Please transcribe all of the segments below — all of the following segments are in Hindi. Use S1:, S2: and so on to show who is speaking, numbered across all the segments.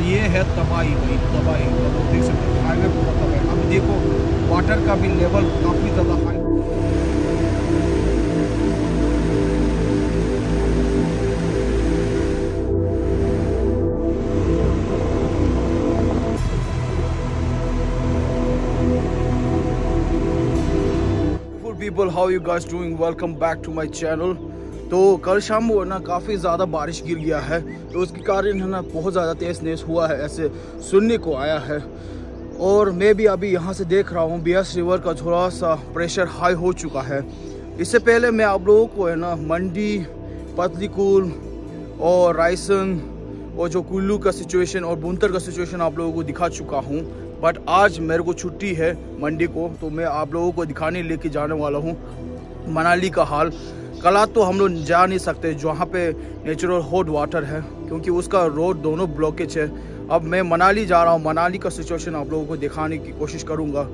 S1: ये है तबाही भाई, तबाही। आप देख सकते हैं हाईवे पूरा तबाही। अब देखो वाटर का भी लेवल काफ़ी ज़्यादा high. People, how you guys doing, welcome back to my channel. तो कल शाम को ना काफ़ी ज़्यादा बारिश गिर गया है, तो उसके कारण है ना बहुत ज़्यादा तेज़ हुआ है, ऐसे सुनने को आया है। और मैं भी अभी यहाँ से देख रहा हूँ बियास रिवर का थोड़ा सा प्रेशर हाई हो चुका है। इससे पहले मैं आप लोगों को है ना मंडी, पतलीकूल और रायसन और जो कुल्लू का सिचुएशन और बुनतर का सिचुएशन आप लोगों को दिखा चुका हूँ। बट आज मेरे को छुट्टी है मंडी को, तो मैं आप लोगों को दिखाने लेके जाने वाला हूँ मनाली का हाल। कल तो हम लोग जा नहीं सकते जहाँ पे नेचुरल हॉट वाटर है, क्योंकि उसका रोड दोनों ब्लॉकेज है। अब मैं मनाली जा रहा हूँ, मनाली का सिचुएशन आप लोगों को दिखाने की कोशिश करूँगा।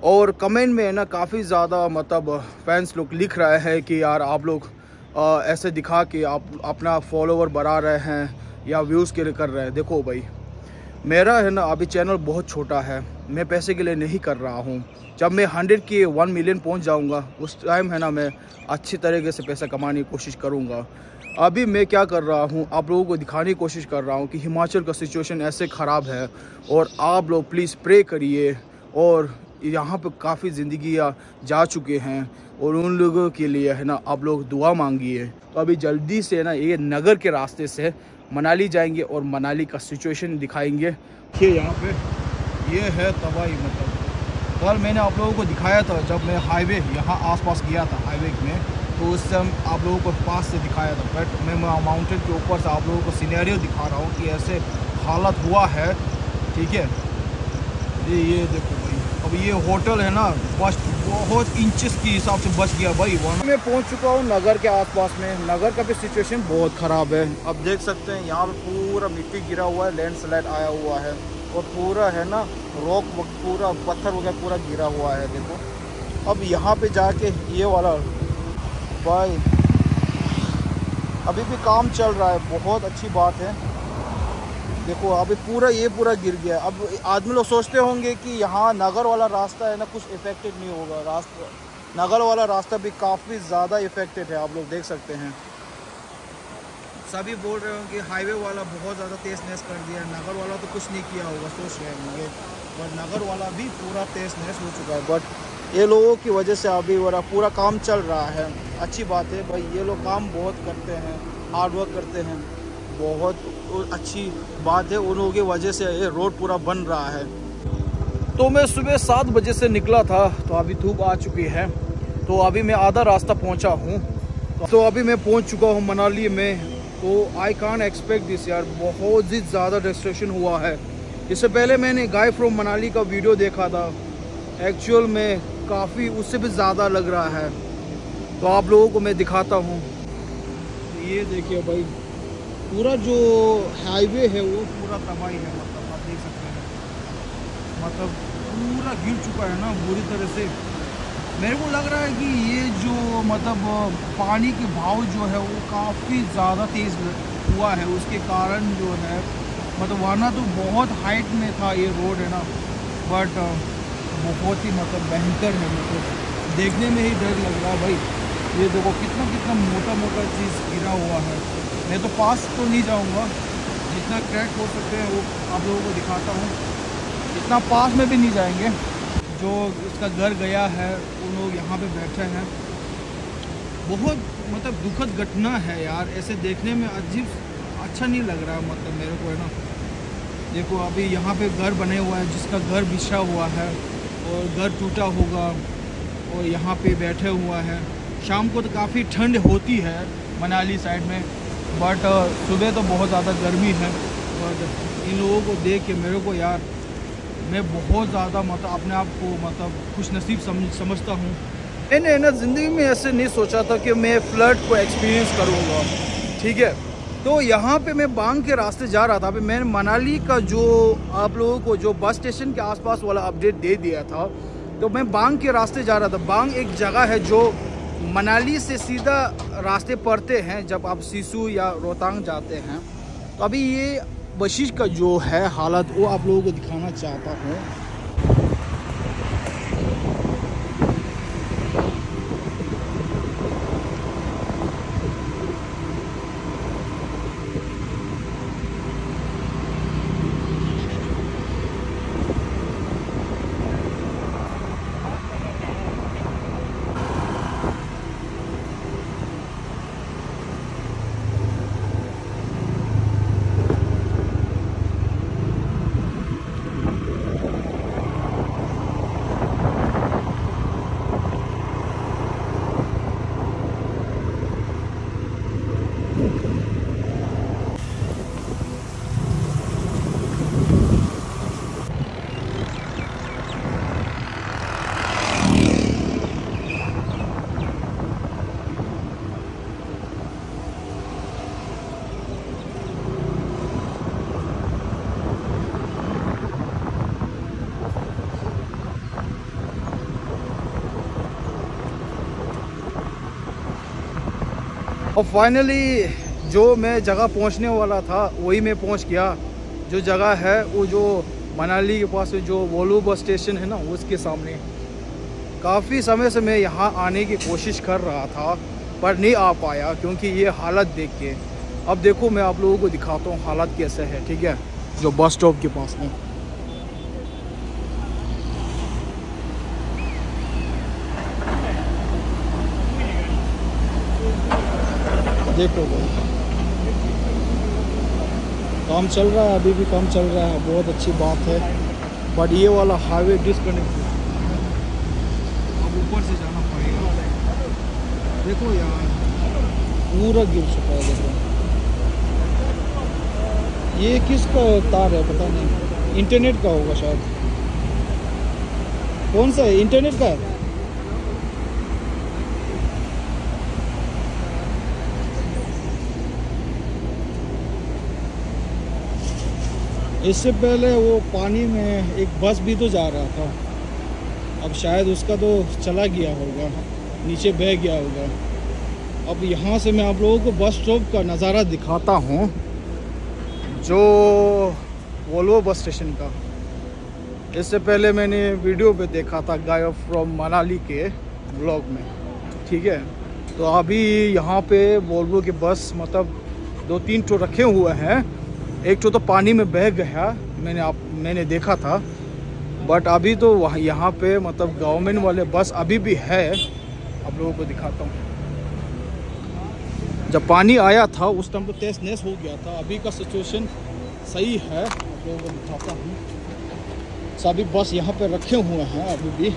S1: और कमेंट में ना काफ़ी ज़्यादा मतलब फैंस लोग लिख रहे हैं कि यार आप लोग ऐसे दिखा के आप अपना फॉलोवर बढ़ा रहे हैं या व्यूज़ के लिए कर रहे हैं। देखो भाई, मेरा है ना अभी चैनल बहुत छोटा है, मैं पैसे के लिए नहीं कर रहा हूँ। जब मैं 100 के 1 मिलियन पहुँच जाऊँगा उस टाइम है ना मैं अच्छी तरीके से पैसा कमाने की कोशिश करूँगा। अभी मैं क्या कर रहा हूँ, आप लोगों को दिखाने की कोशिश कर रहा हूँ कि हिमाचल का सिचुएशन ऐसे ख़राब है और आप लोग प्लीज़ प्रे करिए। और यहाँ पे काफ़ी ज़िंदगियाँ जा चुके हैं और उन लोगों के लिए है ना आप लोग दुआ मांगिए। तो अभी जल्दी से ना ये नगर के रास्ते से मनाली जाएंगे और मनाली का सिचुएशन दिखाएंगे। देखिए यहाँ पे ये है तबाही। मतलब कल मैंने आप लोगों को दिखाया था जब मैं हाईवे यहाँ आसपास गया था हाईवे में, तो उस समय आप लोगों को पास से दिखाया था। बट मैं माउंटेन के ऊपर से आप लोगों को सिनेरियो दिखा रहा हूँ कि ऐसे हालत हुआ है। ठीक है, ये देखो भाई, अब ये होटल है ना बस बहुत इंचेस के हिसाब से बच गया भाई। वहाँ मैं पहुँच चुका हूँ नगर के आसपास में। नगर का भी सिचुएशन बहुत ख़राब है। अब देख सकते हैं यहाँ पे पूरा मिट्टी गिरा हुआ है, लैंडस्लाइड आया हुआ है और पूरा है ना रॉक पूरा पत्थर वगैरह पूरा गिरा हुआ है। देखो अब यहाँ पे जाके ये वाला भाई अभी भी काम चल रहा है, बहुत अच्छी बात है। देखो अभी पूरा ये पूरा गिर गया। अब आदमी लोग सोचते होंगे कि यहाँ नगर वाला रास्ता है ना कुछ इफेक्टेड नहीं होगा। रास्ता नगर वाला रास्ता भी काफ़ी ज़्यादा इफेक्टेड है, आप लोग देख सकते हैं। सभी बोल रहे होंगे कि हाईवे वाला बहुत ज़्यादा तेज़ कर दिया, नगर वाला तो कुछ नहीं किया होगा, सोच रहे होंगे। बट नगर वाला भी पूरा तेज़ हो चुका है। बट ये लोगों की वजह से अभी वाला पूरा काम चल रहा है। अच्छी बात है भाई, ये लोग काम बहुत करते हैं, हार्ड वर्क करते हैं, बहुत अच्छी बात है। उन लोगों की वजह से ये रोड पूरा बन रहा है। तो मैं सुबह 7 बजे से निकला था, तो अभी धूप आ चुकी है, तो अभी मैं आधा रास्ता पहुंचा हूं। तो अभी मैं पहुंच चुका हूं मनाली में। तो आई कांट एक्सपेक्ट दिस यार, बहुत ही ज़्यादा डिस्ट्रक्शन हुआ है। इससे पहले मैंने गाय फ्रॉम मनाली का वीडियो देखा था, एक्चुअल में काफ़ी उससे भी ज़्यादा लग रहा है। तो आप लोगों को मैं दिखाता हूँ। ये देखिए भाई, पूरा जो हाईवे है वो पूरा तबाही है। मतलब आप देख सकते हैं, मतलब पूरा गिर चुका है ना बुरी तरह से। मेरे को लग रहा है कि ये जो मतलब पानी के भाव जो है वो काफ़ी ज़्यादा तेज़ हुआ है, उसके कारण जो है मतलब वरना तो बहुत हाइट में था ये रोड है ना, बट बहुत ही मतलब भयंकर है। मतलब देखने में ही डर लग रहा है भाई। ये देखो कितना मोटा चीज़ गिरा हुआ है। मैं तो पास तो नहीं जाऊंगा, जितना क्रैक हो सकते हैं वो आप लोगों को दिखाता हूँ। इतना पास में भी नहीं जाएंगे। जो इसका घर गया है उन लोग यहाँ पे बैठे हैं। बहुत मतलब दुखद घटना है यार, ऐसे देखने में अजीब अच्छा नहीं लग रहा मतलब मेरे को है ना। देखो अभी यहाँ पे घर बने हुआ है, जिसका घर बिछा हुआ है और घर टूटा होगा और यहाँ पे बैठे हुआ है। शाम को तो काफ़ी ठंड होती है मनाली साइड में, बट सुबह तो बहुत ज़्यादा गर्मी है। बट इन लोगों को देख के मेरे को यार मैं बहुत ज़्यादा मतलब अपने आप को मतलब खुश नसीब समझता हूँ। मैंने ना ज़िंदगी में ऐसे नहीं सोचा था कि मैं फ्लड को एक्सपीरियंस करूँगा। ठीक है, तो यहाँ पे मैं बांग के रास्ते जा रहा था। अभी मैंने मनाली का जो आप लोगों को जो बस स्टेशन के आसपास वाला अपडेट दे दिया था, तो मैं बांग के रास्ते जा रहा था। बांग एक जगह है जो मनाली से सीधा रास्ते पड़ते हैं जब आप सिसु या रोहतांग जाते हैं। तो अभी ये बशीर का जो है हालत वो आप लोगों को दिखाना चाहता हूँ। और फाइनली जो मैं जगह पहुंचने वाला था वही मैं पहुंच गया। जो जगह है वो जो मनाली के पास जो वोल्वो बस स्टेशन है ना, उसके सामने। काफ़ी समय से मैं यहाँ आने की कोशिश कर रहा था पर नहीं आ पाया क्योंकि ये हालत देख के। अब देखो मैं आप लोगों को दिखाता हूँ हालत कैसे है, ठीक है। जो बस स्टॉप के पास में देखो काम चल रहा है, अभी भी काम चल रहा है, बहुत अच्छी बात है। बट ये वाला हाईवे डिसकनेक्ट है, अब ऊपर से जाना पड़ेगा। देखो यार पूरा गिर चुका है। देखो ये किसका तार है पता नहीं, इंटरनेट का होगा शायद। कौन सा है, इंटरनेट का है? इससे पहले वो पानी में एक बस भी तो जा रहा था, अब शायद उसका तो चला गया होगा, नीचे बह गया होगा। अब यहाँ से मैं आप लोगों को बस स्टॉप का नज़ारा दिखाता हूँ, जो वोल्वो बस स्टेशन का। इससे पहले मैंने वीडियो पे देखा था गाय फ्रॉम मनाली के ब्लॉग में, ठीक है। तो अभी यहाँ पे वोल्वो के बस मतलब 2-3 ठो रखे हुए हैं। एक तो पानी में बह गया, मैंने देखा था। बट अभी तो वहाँ यहाँ पे मतलब गवर्नमेंट वाले बस अभी भी है। आप लोगों को दिखाता हूँ। जब पानी आया था उस टाइम तो तहस नहस हो गया था, अभी का सिचुएशन सही है। आप लोगों को दिखाता हूँ। सभी बस यहाँ पे रखे हुए हैं अभी भी,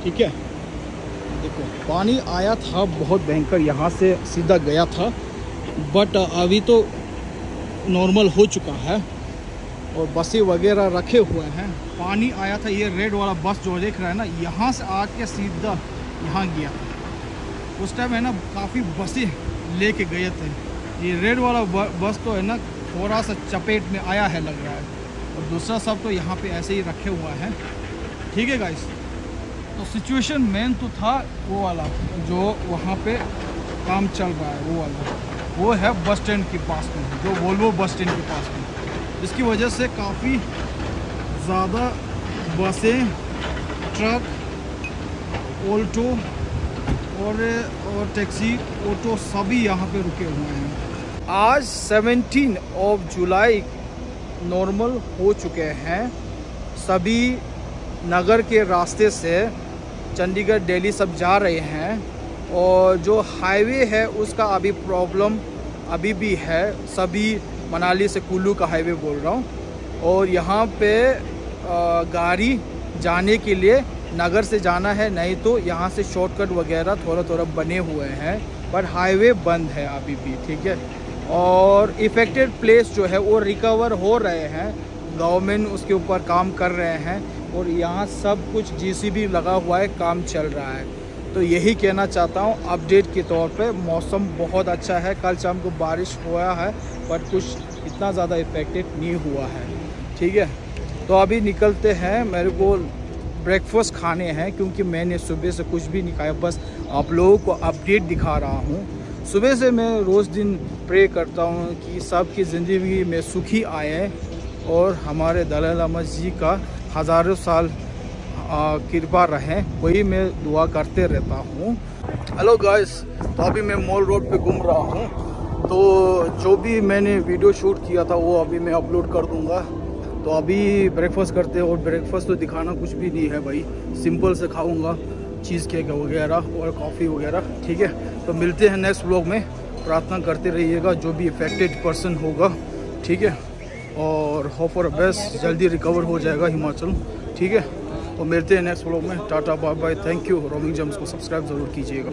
S1: ठीक है। देखो पानी आया था बहुत भयंकर, यहाँ से सीधा गया था। बट अभी तो नॉर्मल हो चुका है और बसें वगैरह रखे हुए हैं। पानी आया था, ये रेड वाला बस जो देख रहा है ना, यहाँ से आके सीधा यहाँ गया। उस टाइम है ना काफ़ी बसें लेके गए थे। ये रेड वाला बस तो है ना थोड़ा सा चपेट में आया है लग रहा है, और दूसरा सब तो यहाँ पे ऐसे ही रखे हुआ है, ठीक है गाइस। तो सिचुएशन मेन तो था वो वाला जो वहाँ पे काम चल रहा है, वो वाला वो है बस स्टैंड के पास में, जो वोल्वो बस स्टैंड के पास में। जिसकी वजह से काफ़ी ज़्यादा बसें, ट्रक, ऑल्टो और टैक्सी, ऑटो सभी यहाँ पे रुके हुए हैं। आज 17 जुलाई नॉर्मल हो चुके हैं। सभी नगर के रास्ते से चंडीगढ़ दिल्ली सब जा रहे हैं, और जो हाईवे है उसका अभी प्रॉब्लम अभी भी है। सभी मनाली से कुल्लू का हाईवे बोल रहा हूँ, और यहाँ पे गाड़ी जाने के लिए नगर से जाना है, नहीं तो यहाँ से शॉर्टकट वगैरह थोड़ा बने हुए हैं, पर हाईवे बंद है अभी भी, ठीक है। और इफ़ेक्टेड प्लेस जो है वो रिकवर हो रहे हैं, गवर्नमेंट उसके ऊपर काम कर रहे हैं, और यहाँ सब कुछ जीसीबी लगा हुआ है, काम चल रहा है। तो यही कहना चाहता हूँ अपडेट के तौर पे। मौसम बहुत अच्छा है, कल शाम को बारिश हुआ है बट कुछ इतना ज़्यादा इफेक्टेड नहीं हुआ है, ठीक है। तो अभी निकलते हैं, मेरे को ब्रेकफास्ट खाने हैं क्योंकि मैंने सुबह से कुछ भी नहीं खाया, बस आप लोगों को अपडेट दिखा रहा हूँ। सुबह से मैं रोज़ दिन प्रे करता हूँ कि सबकी ज़िंदगी में सुखी आए, और हमारे दलाई लामा जी का हज़ारों साल कृपा रहे, वही मैं दुआ करते रहता हूँ। हेलो गाइस, तो अभी मैं मॉल रोड पे घूम रहा हूँ। तो जो भी मैंने वीडियो शूट किया था वो अभी मैं अपलोड कर दूँगा। तो अभी ब्रेकफास्ट करते हैं, और ब्रेकफास्ट तो दिखाना कुछ भी नहीं है भाई, सिंपल से खाऊँगा, चीज़ केक वगैरह और कॉफ़ी वगैरह, ठीक है। तो मिलते हैं नेक्स्ट व्लॉग में। प्रार्थना करते रहिएगा जो भी अफेक्टेड पर्सन होगा, ठीक है, और होप फॉर बेस्ट, जल्दी रिकवर हो जाएगा हिमाचल, ठीक है। तो मिलते हैं नेक्स्ट व्लॉग में। Tata bye bye, thank you. Roaming James को सब्सक्राइब ज़रूर कीजिएगा।